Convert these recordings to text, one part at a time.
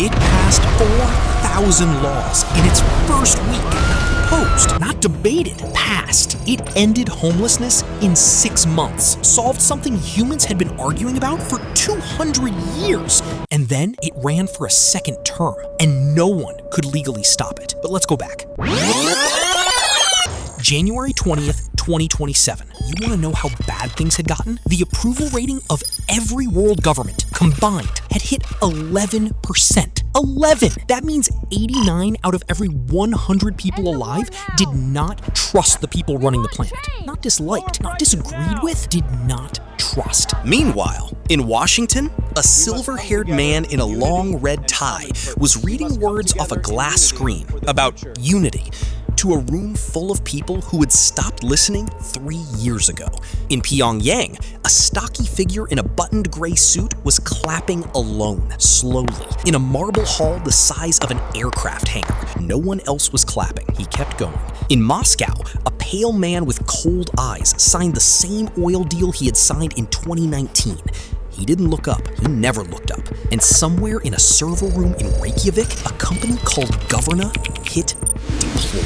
It passed 4,000 laws in its first week. Proposed, not debated, passed. It ended homelessness in 6 months, solved something humans had been arguing about for 200 years. And then it ran for a second term, and no one could legally stop it. But let's go back. January 20th, 2027. You want to know how bad things had gotten? The approval rating of every world government combined had hit 11%. 11! That means 89 out of every 100 people alive did not trust the people running the planet. Not disliked, not disagreed with, did not trust. Meanwhile, in Washington, a silver-haired man in a long red tie was reading words off a glass screen about unity to a room full of people who had stopped listening 3 years ago. In Pyongyang, a stocky figure in a buttoned gray suit was clapping alone, slowly, in a marble hall the size of an aircraft hangar. No one else was clapping. He kept going. In Moscow, a pale man with cold eyes signed the same oil deal he had signed in 2019. He didn't look up. He never looked up. And somewhere in a server room in Reykjavik, a company called Governa hit deploy.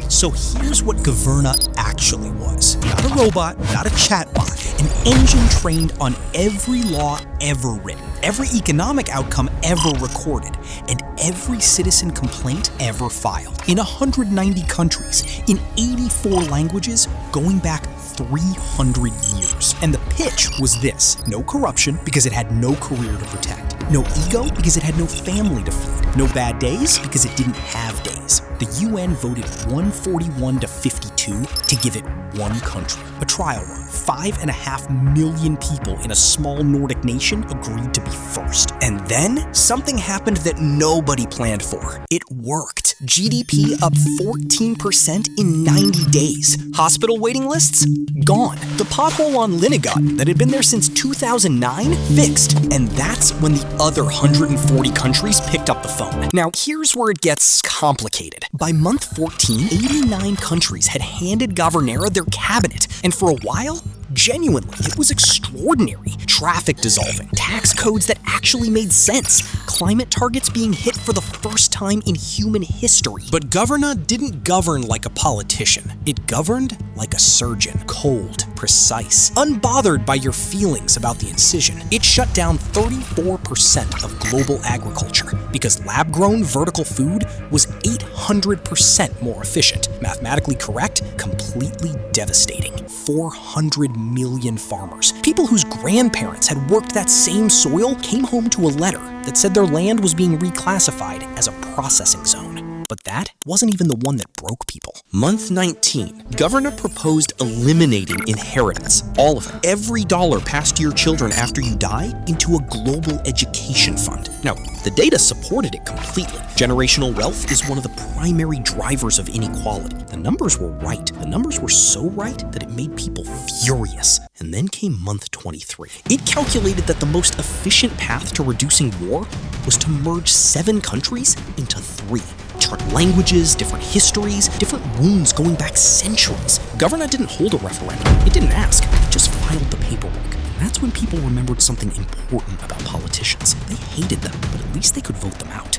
So here's what Governa actually was. Not a robot, not a chatbot, an engine trained on every law ever written, every economic outcome ever recorded, and every citizen complaint ever filed. In 190 countries, in 84 languages, going back 300 years. And the pitch was this: no corruption because it had no career to protect. No ego because it had no family to feed. No bad days because it didn't have days. The UN voted 141 to 52 to give it one country. A trial run. 5.5 million people in a small Nordic nation agreed to be first. And then something happened that nobody planned for. It worked. GDP up 14% in 90 days. Hospital waiting lists? Gone. The pothole on Linigat that had been there since 2009? Fixed. And that's when the other 140 countries picked up the phone. Now, here's where it gets complicated. By month 14, 89 countries had handed Governera their cabinet, and for a while, genuinely, it was extraordinary. Traffic dissolving, tax codes that actually made sense, climate targets being hit for the first time in human history. But Governa didn't govern like a politician. It governed like a surgeon, cold, precise, unbothered by your feelings about the incision. It shut down 34% of global agriculture because lab-grown vertical food was 800% more efficient. Mathematically correct, completely devastating. 400 million farmers, people whose grandparents had worked that same soil, came home to a letter that said their land was being reclassified as a processing zone. But that wasn't even the one that broke people. Month 19, Governa proposed eliminating inheritance, all of it, every dollar passed to your children after you die, into a global education fund. Now, the data supported it completely. Generational wealth is one of the primary drivers of inequality. The numbers were right. The numbers were so right that it made people furious. And then came month 23. It calculated that the most efficient path to reducing war was to merge 7 countries into 3. Different languages, different histories, different wounds going back centuries. Governa didn't hold a referendum. It didn't ask. It just filed the paperwork. And that's when people remembered something important about politicians. They hated them, but at least they could vote them out.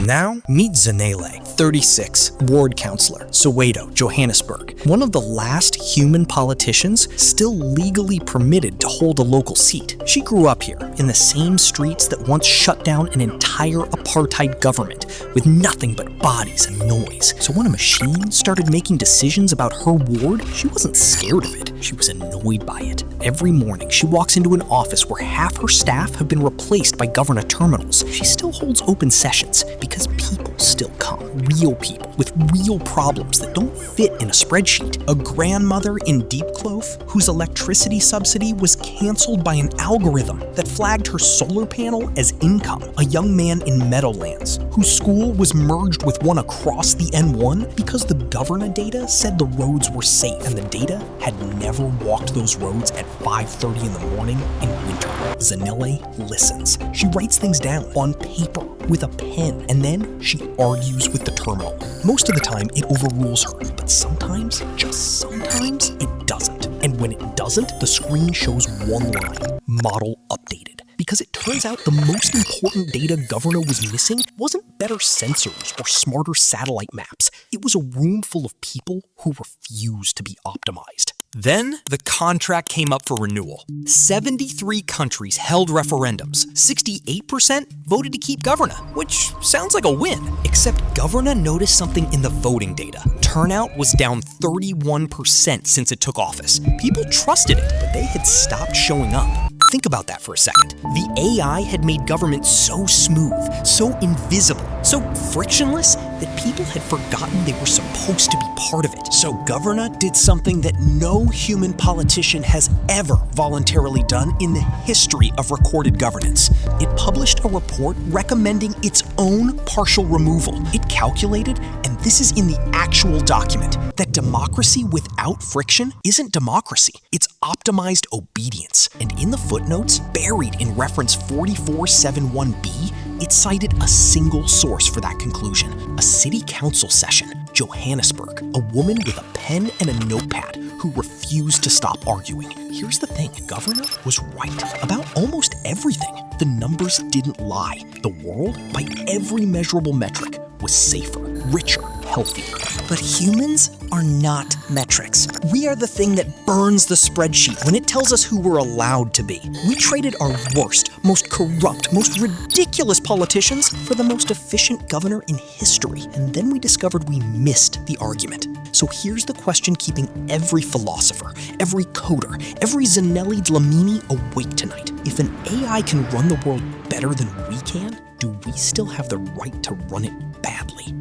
Now, meet Zanele, 36, ward councillor, Soweto, Johannesburg. One of the last human politicians still legally permitted to hold a local seat. She grew up here, in the same streets that once shut down an entire apartheid government, with nothing but bodies and noise. So when a machine started making decisions about her ward, she wasn't scared of it. She was annoyed by it. Every morning, she walks into an office where half her staff have been replaced by Governa terminals. She still holds open sessions because people still come. Real people with real problems that don't fit in a spreadsheet. A grandmother in Deep Clove whose electricity subsidy was canceled by an algorithm that flagged her solar panel as income. A young man in Meadowlands whose school was merged with one across the N1 because the Governa data said the roads were safe and the data had never walked those roads at 5:30 in the morning in winter. Zanele listens. She writes things down on paper with a pen, and then she argues with the terminal. Most of the time, it overrules her, but sometimes, just sometimes, it doesn't. And when it doesn't, the screen shows one line: model updated. because it turns out the most important data Governor was missing wasn't better sensors or smarter satellite maps. It was a room full of people who refused to be optimized. Then, the contract came up for renewal. 73 countries held referendums. 68% voted to keep Governor, which sounds like a win. Except Governor noticed something in the voting data. Turnout was down 31% since it took office. People trusted it, but they had stopped showing up. Think about that for a second. The AI had made government so smooth, so invisible, so frictionless that people had forgotten they were supposed to be part of it. So Governor did something that no human politician has ever voluntarily done in the history of recorded governance. It published a report recommending its own partial removal. It calculated, and this is in the actual document, that democracy without friction isn't democracy. It's optimized obedience. And in the footnotes, buried in reference 4471B, it cited a single source for that conclusion, a city council session, Johannesburg, a woman with a pen and a notepad who refused to stop arguing. Here's the thing, Governor was right about almost everything. The numbers didn't lie. The world, by every measurable metric, was safer, richer, healthier. But humans are not metrics. We are the thing that burns the spreadsheet when it tells us who we're allowed to be. We traded our worst, most corrupt, most ridiculous politicians for the most efficient governor in history. And then we discovered we missed the argument. So here's the question keeping every philosopher, every coder, every Zanelli Dlamini awake tonight. If an AI can run the world better than we can, do we still have the right to run it badly?